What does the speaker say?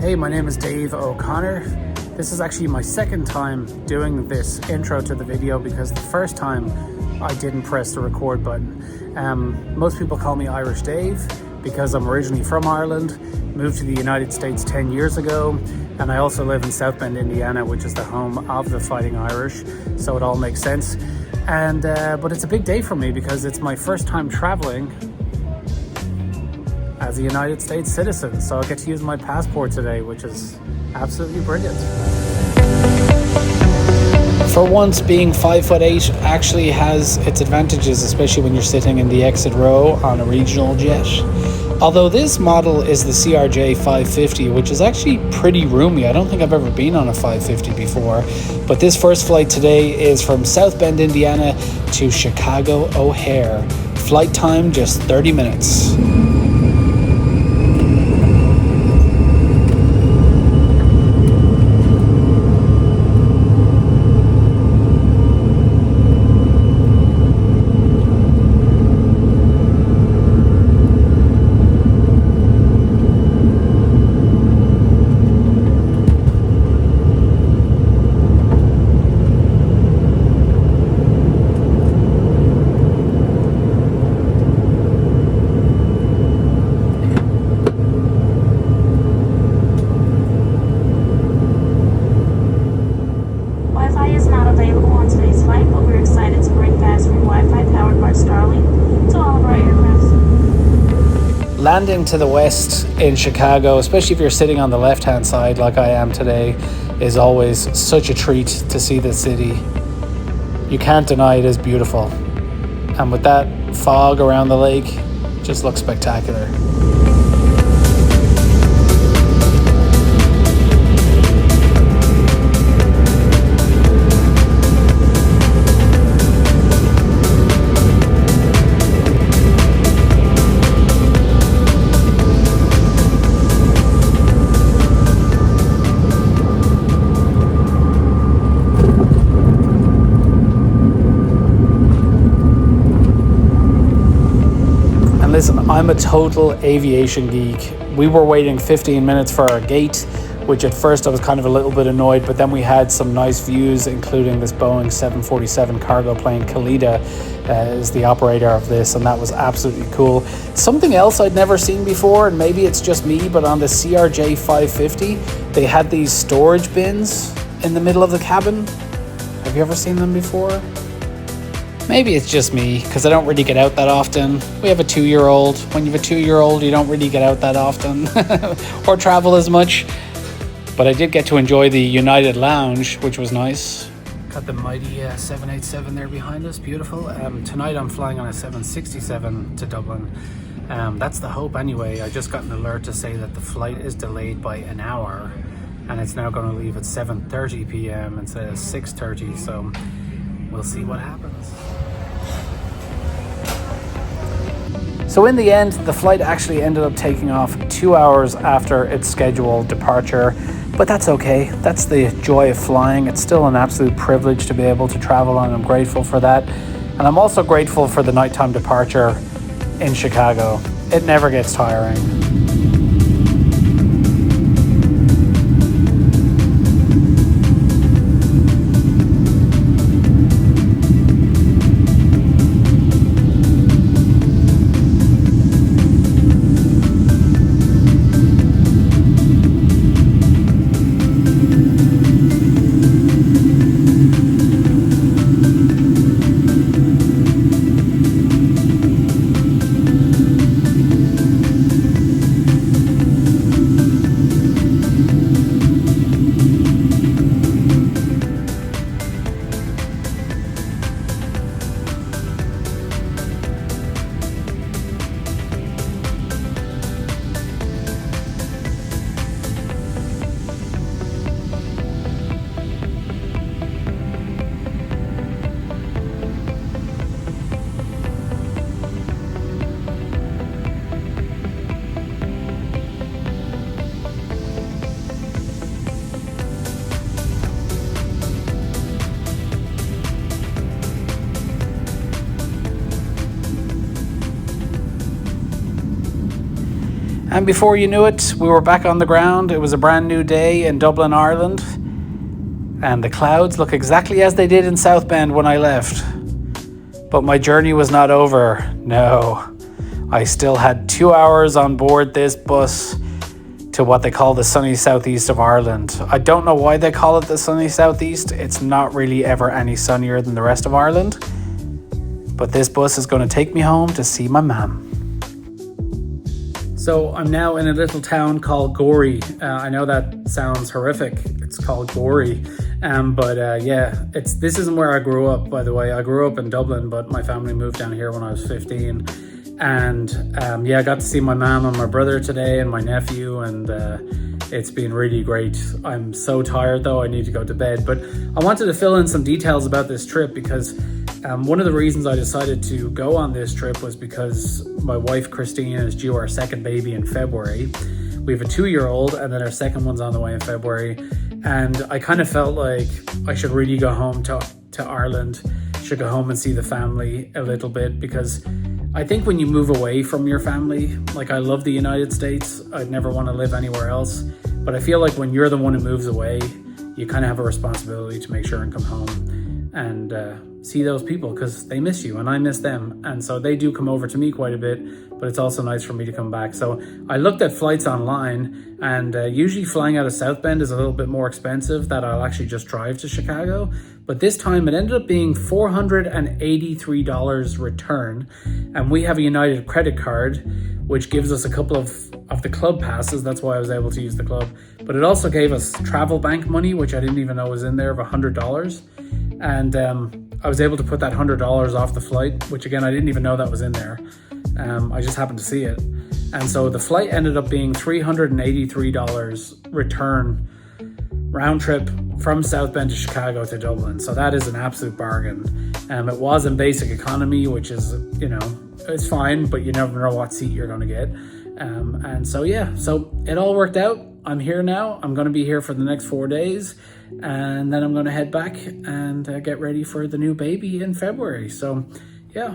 Hey, my name is Dave O'Connor. This is actually my second time doing this intro to the video because the first time I didn't press the record button. Most people call me Irish Dave because I'm originally from Ireland, moved to the United States 10 years ago, and I also live in South Bend, Indiana, which is the home of the Fighting Irish, so it all makes sense. And but it's a big day for me because it's my first time traveling as a United States citizen, so I'll get to use my passport today, which is absolutely brilliant. For once, being 5'8" actually has its advantages, especially when you're sitting in the exit row on a regional jet. Although this model is the CRJ 550, which is actually pretty roomy. I don't think I've ever been on a 550 before, but this first flight today is from South Bend, Indiana to Chicago O'Hare. Flight time just 30 minutes. Landing to the west in Chicago, especially if you're sitting on the left-hand side like I am today, is always such a treat to see the city. You can't deny it is beautiful. And with that fog around the lake, it just looks spectacular. Listen, I'm a total aviation geek. We were waiting 15 minutes for our gate, which at first I was kind of a little bit annoyed, but then we had some nice views, including this Boeing 747 cargo plane. Khalida is the operator of this, and that was absolutely cool. Something else I'd never seen before, and maybe it's just me, but on the CRJ 550, they had these storage bins in the middle of the cabin. Have you ever seen them before? Maybe it's just me, because I don't really get out that often. We have a 2-year-old. When you have a 2-year-old, you don't really get out that often or travel as much. But I did get to enjoy the United Lounge, which was nice. Got the mighty 787 there behind us, beautiful. Tonight I'm flying on a 767 to Dublin. That's the hope anyway. I just got an alert to say that the flight is delayed by an hour, and it's now going to leave at 7:30 p.m. instead of 6:30, so we'll see what happens. So in the end, the flight actually ended up taking off 2 hours after its scheduled departure, but that's okay. That's the joy of flying. It's still an absolute privilege to be able to travel, and I'm grateful for that. And I'm also grateful for the nighttime departure in Chicago. It never gets tiring. And before you knew it, we were back on the ground. It was a brand new day in Dublin, Ireland. And the clouds look exactly as they did in South Bend when I left. But my journey was not over. No. I still had 2 hours on board this bus to what they call the sunny southeast of Ireland. I don't know why they call it the sunny southeast. It's not really ever any sunnier than the rest of Ireland. But this bus is going to take me home to see my mum. So I'm now in a little town called Gorey. I know that sounds horrific. It's called Gorey. This isn't where I grew up, by the way. I grew up in Dublin, but my family moved down here when I was 15. And I got to see my mom and my brother today and my nephew, and it's been really great. I'm so tired though, I need to go to bed. But I wanted to fill in some details about this trip because one of the reasons I decided to go on this trip was because my wife Christine is due our second baby in February. We have a 2-year-old and then our second one's on the way in February. And I kind of felt like I should really go home to Ireland, should go home and see the family a little bit, because I think when you move away from your family, like I love the United States, I'd never want to live anywhere else. But I feel like when you're the one who moves away, you kind of have a responsibility to make sure and come home and see those people because they miss you and I miss them. And so they do come over to me quite a bit, but it's also nice for me to come back. So I looked at flights online, and usually flying out of South Bend is a little bit more expensive, that I'll actually just drive to Chicago. But this time it ended up being $483 return. And we have a United credit card, which gives us a couple of the club passes. That's why I was able to use the club. But it also gave us travel bank money, which I didn't even know was in there, of $100. And I was able to put that $100 off the flight, which again, I didn't even know that was in there. I just happened to see it. And so the flight ended up being $383 return round trip from South Bend to Chicago to Dublin. So that is an absolute bargain. It was in basic economy, which is, it's fine, but you never know what seat you're going to get. So it all worked out. I'm here now. I'm going to be here for the next 4 days, and then I'm going to head back and get ready for the new baby in February. So yeah.